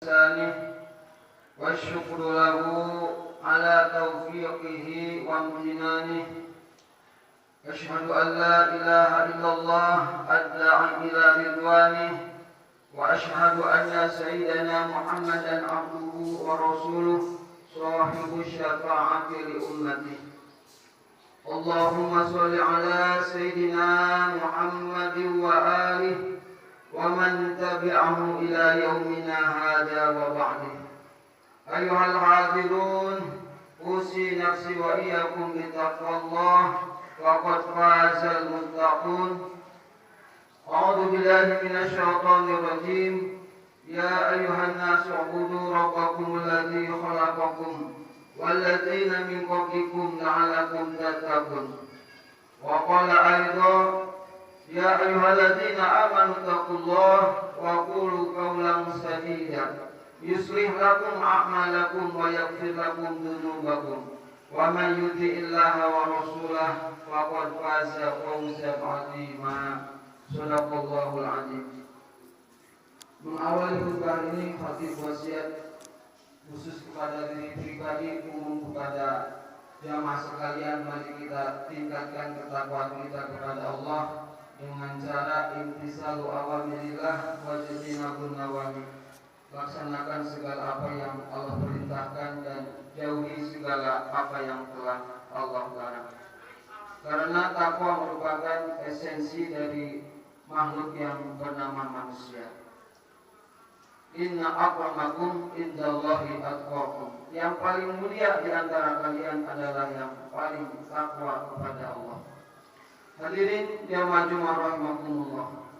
بإحسانه والشكر له على توفيقه وامتنانه. أشهد أن لا إله إلا الله الداعي إلى رضوانه، وأشهد أن سيدنا محمدا عبده ورسوله صاحب الشفاعة لأمته. اللهم صل على سيدنا محمد وآله ومن تبعه إلى يومنا هذا وبعده. أيها الحاضرون، أوصي نفسي وإياكم بتقوى الله، وقد فاز المتقون. أعوذ بالله من الشيطان الرجيم. يا أيها الناس اعبدوا ربكم الذي خلقكم والذين من قبلكم لعلكم تتقون. وقال أيضا: يا أيها الذين آمنوا اتقوا الله وقولوا قولا سديدا يصلح لكم أعمالكم ويغفر لكم ذنوبكم ومن يطع الله ورسوله فقد فاز فوزا عظيما. Shadaqallahul azim. Mengawali khutbah ini khatib wasiat khusus kepada diri pribadi, umum kepada jamaah sekalian. Mari kita tingkatkan ketakwaan kita kepada Allah dengan cara imtisalu awamirillah wa jtinabun nawahi. Laksanakan segala apa yang Allah perintahkan dan jauhi segala apa yang telah Allah larang. Karena takwa merupakan esensi dari makhluk yang bernama manusia. Inna akramakum indallahi atqakum. Yang paling mulia di antara kalian adalah yang paling takwa kepada Allah. Hadirin jamaah Jumat rahimakumullah.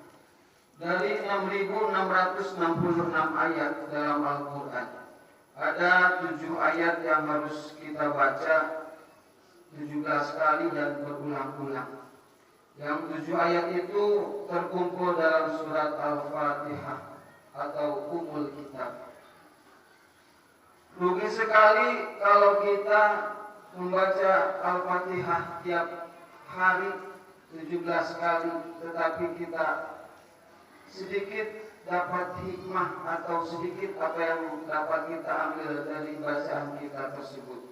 Dari 6.666 ayat dalam Al-Quran, ada 7 ayat yang harus kita baca 17 kali dan berulang-ulang. Yang 7 ayat itu terkumpul dalam surat Al-Fatihah atau Ummul Kitab. Rugi sekali kalau kita membaca Al-Fatihah tiap hari 17 kali, tetapi kita sedikit dapat hikmah atau sedikit apa yang dapat kita ambil dari bacaan kita tersebut.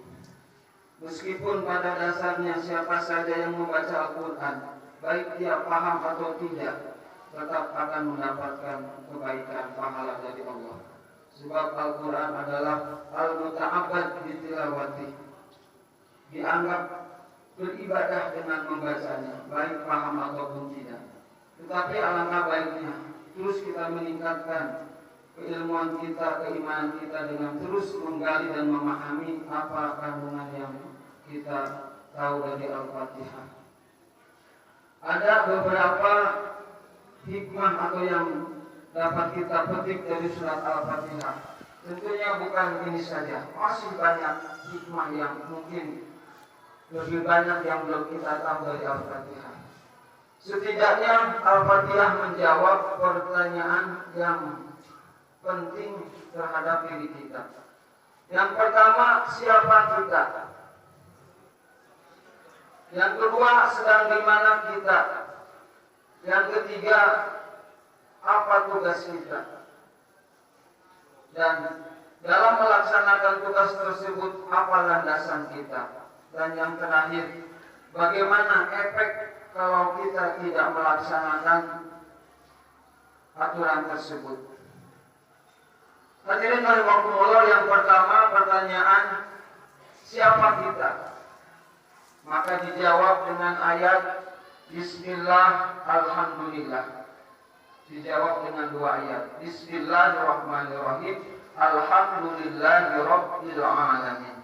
Meskipun pada dasarnya siapa saja yang membaca Al-Quran, baik dia paham atau tidak, tetap akan mendapatkan kebaikan pahala dari Allah. Sebab Al-Quran adalah al-muta'abbad bitilawati, dianggap beribadah dengan membacanya, baik paham ataupun tidak. Tetapi alangkah baiknya terus kita meningkatkan keilmuan kita, keimanan kita dengan terus menggali dan memahami apa kandungan yang kita tahu dari Al-Fatihah. Ada beberapa hikmah atau yang dapat kita petik dari surat Al-Fatihah. Tentunya bukan ini saja, masih banyak hikmah yang mungkin lebih banyak yang belum kita tahu dari Al-Fatihah. Setidaknya Al-Fatihah menjawab pertanyaan yang penting terhadap diri kita. Yang pertama, siapa kita? Yang kedua, sedang di mana kita? Yang ketiga, apa tugas kita? Dan dalam melaksanakan tugas tersebut, apa landasan kita? Dan yang terakhir, bagaimana efek kalau kita tidak melaksanakan aturan tersebut? Hadirin rahimakumullah, yang pertama pertanyaan, siapa kita? Maka dijawab dengan ayat Bismillah Alhamdulillah. Dijawab dengan 2 ayat. Bismillahirrahmanirrahim. Alhamdulillahirabbil alamin.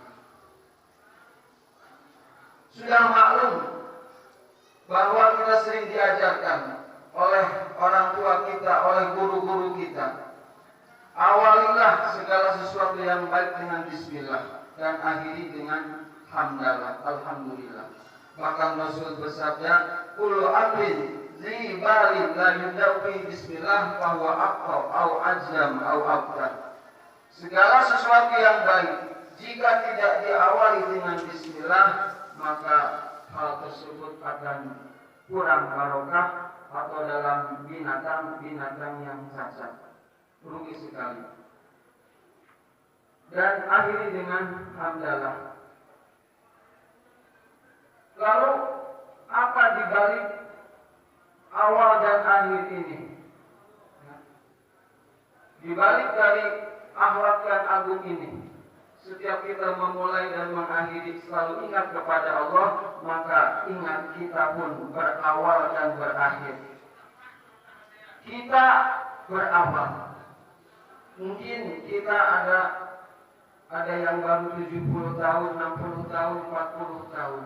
Sudah maklum bahwa kita sering diajarkan oleh orang tua kita, oleh guru-guru kita, awalilah segala sesuatu yang baik dengan bismillah dan akhiri dengan hamdalah, alhamdulillah. Bahkan Rasul bersabda, kullu amrin zi balin la yudau bismillah bahwa aqta au ajam au abtar. Segala sesuatu yang baik jika tidak diawali dengan bismillah, maka hal tersebut akan kurang barokah atau dalam binatang yang cacat. Rugi sekali. dan akhiri dengan hamdalah. Lalu apa dibalik awal dan akhir ini? Dibalik dari akhlak yang agung ini, setiap kita memulai dan mengakhiri selalu ingat kepada Allah, maka ingat kita pun berawal dan berakhir. Kita berawal. Mungkin kita ada yang baru 70 tahun, 60 tahun, 40 tahun.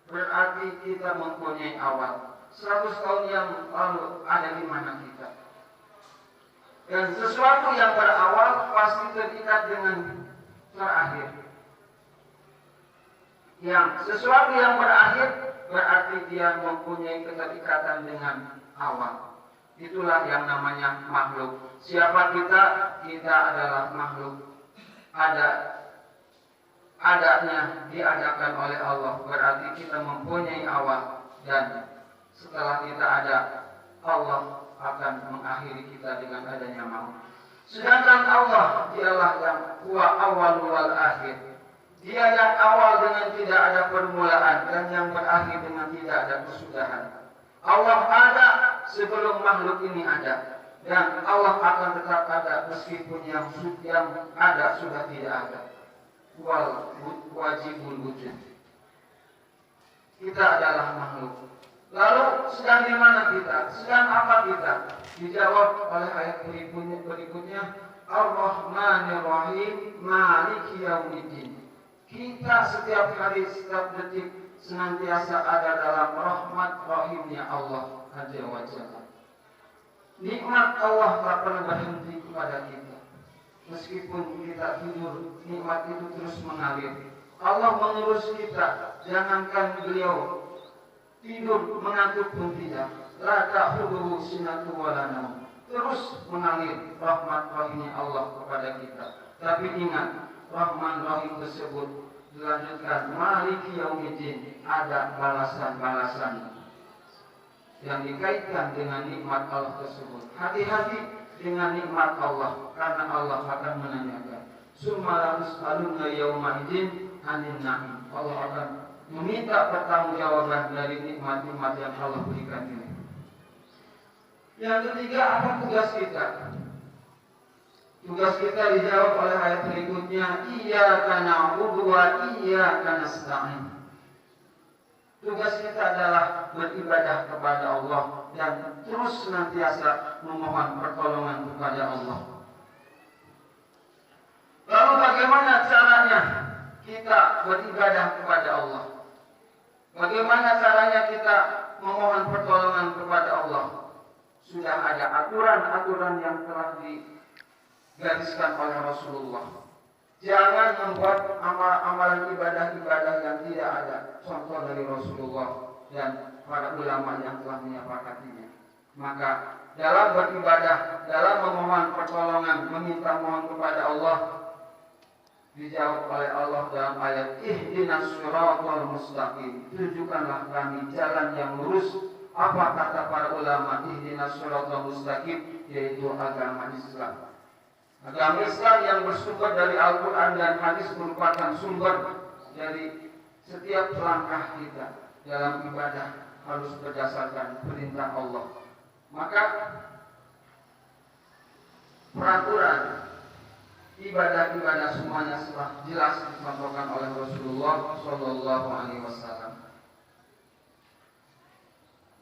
Berarti kita mempunyai awal. 100 tahun yang lalu ada di mana kita? Dan sesuatu yang berawal pasti terikat dengan terakhir. Yang sesuatu yang berakhir berarti dia mempunyai keterikatan dengan awal. Itulah yang namanya makhluk. Siapa kita? Kita adalah makhluk. Adanya diadakan oleh Allah. Berarti kita mempunyai awal. Dan setelah kita ada, Allah akan mengakhiri kita dengan adanya maut. Sedangkan Allah dialah yang huwa awal wal akhir. Dia yang awal dengan tidak ada permulaan dan yang berakhir dengan tidak ada kesudahan. Allah ada sebelum makhluk ini ada, dan Allah akan tetap ada meskipun yang ada sudah tidak ada. Wajibul wujud. Kita adalah makhluk. Lalu sedang di mana kita? Sedang apa kita? Dijawab oleh ayat berikutnya, Ar-Rahmanir Rahim, Maliki Yaumiddin. Kita setiap hari, setiap detik senantiasa ada dalam rahmat rahimnya Allah Azza wa Jalla. Nikmat Allah tak pernah berhenti kepada kita. Meskipun kita tidur, nikmat itu terus mengalir. Allah mengurus kita. Jangankan beliau tidur, mengantuk pun tidak. La ta'khudhuhu sinatun wa la naum. Terus mengalir rahmat rahimnya Allah kepada kita. Tapi ingat, Rahman Rahim tersebut dilanjutkan Maliki Yaumiddin, ada balasan-balasan yang dikaitkan dengan nikmat Allah tersebut. Hati-hati dengan nikmat Allah, karena Allah akan menanyakan. Summa la tus'aluna yauma idzin 'anil na'im. Allah akan meminta pertanggungjawaban dari nikmat-nikmat yang Allah berikan ini. Yang ketiga, apa tugas kita? Tugas kita dijawab oleh ayat berikutnya, Iyyaka na'budu wa iyyaka nasta'in. Tugas kita adalah beribadah kepada Allah dan terus senantiasa memohon pertolongan kepada Allah. Lalu bagaimana caranya kita beribadah kepada Allah? Bagaimana caranya kita memohon pertolongan kepada Allah? Sudah ada aturan-aturan yang telah digariskan oleh Rasulullah. Jangan membuat amalan ibadah-ibadah yang tidak ada contoh dari Rasulullah dan para ulama yang telah menyepakatinya. Maka dalam beribadah, dalam memohon pertolongan, meminta mohon kepada Allah, dijawab oleh Allah dalam ayat Ihdinas siratal mustaqim. Tunjukkanlah kami jalan yang lurus. Apa kata para ulama? Ihdinas siratal mustaqim, yaitu agama Islam. Agama Islam yang bersumber dari Al-Quran dan hadis merupakan sumber dari setiap langkah kita dalam ibadah harus berdasarkan perintah Allah. Maka peraturan ibadah-ibadah semuanya telah jelas dicontohkan oleh Rasulullah Shallallahu Alaihi Wasallam.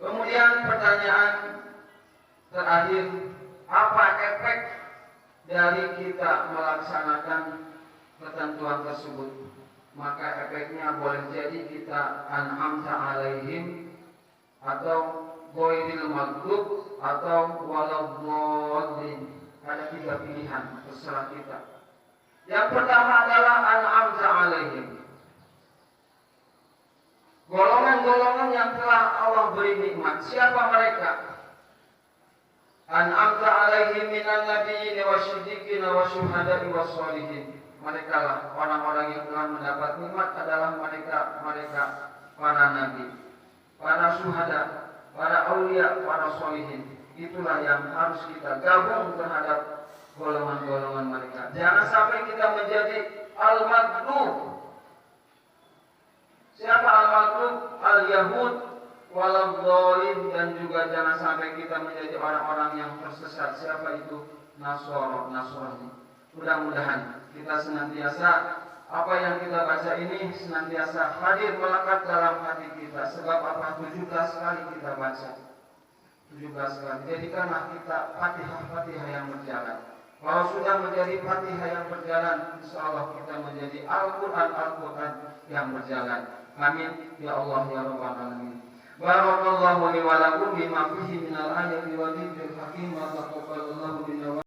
Kemudian pertanyaan terakhir, apa efek dari kita melaksanakan ketentuan tersebut? Maka efeknya boleh jadi kita an'amta alaihim, atau ghairil maghdub, atau waladhdallin. Ada 3 pilihan, terserah kita. Yang pertama adalah an'amta alaihim, golongan-golongan yang telah Allah beri nikmat. Siapa mereka? An'amta alaihim minan nabiyyin wasyiddiqin wasyuhada'i wassalihin. Mereka lah orang-orang yang telah mendapat nikmat adalah mereka para nabi, para syuhada, para aulia, para sholihin. Itulah yang harus kita gabung terhadap golongan-golongan mereka. Jangan sampai kita menjadi al-maghdub. Siapa al-maghdub? Al-Yahud wal-dhalin, dan juga jangan sampai kita menjadi orang-orang yang tersesat. Siapa itu? Nasrani. Mudah-mudahan kita senantiasa apa yang kita baca ini senantiasa hadir melekat dalam hati kita. Sebab apa? 17 kali kita baca. 17 kali. Jadikanlah kita Fatihah yang berjalan. Kalau sudah menjadi Fatihah yang berjalan, insya Allah kita menjadi Al-Quran yang berjalan. Amin. Ya Allah ya Rabbal Alamin. Barakallahu li wa lakum bima fihi minal ayati wa dzikril hakim wa taqabbalallahu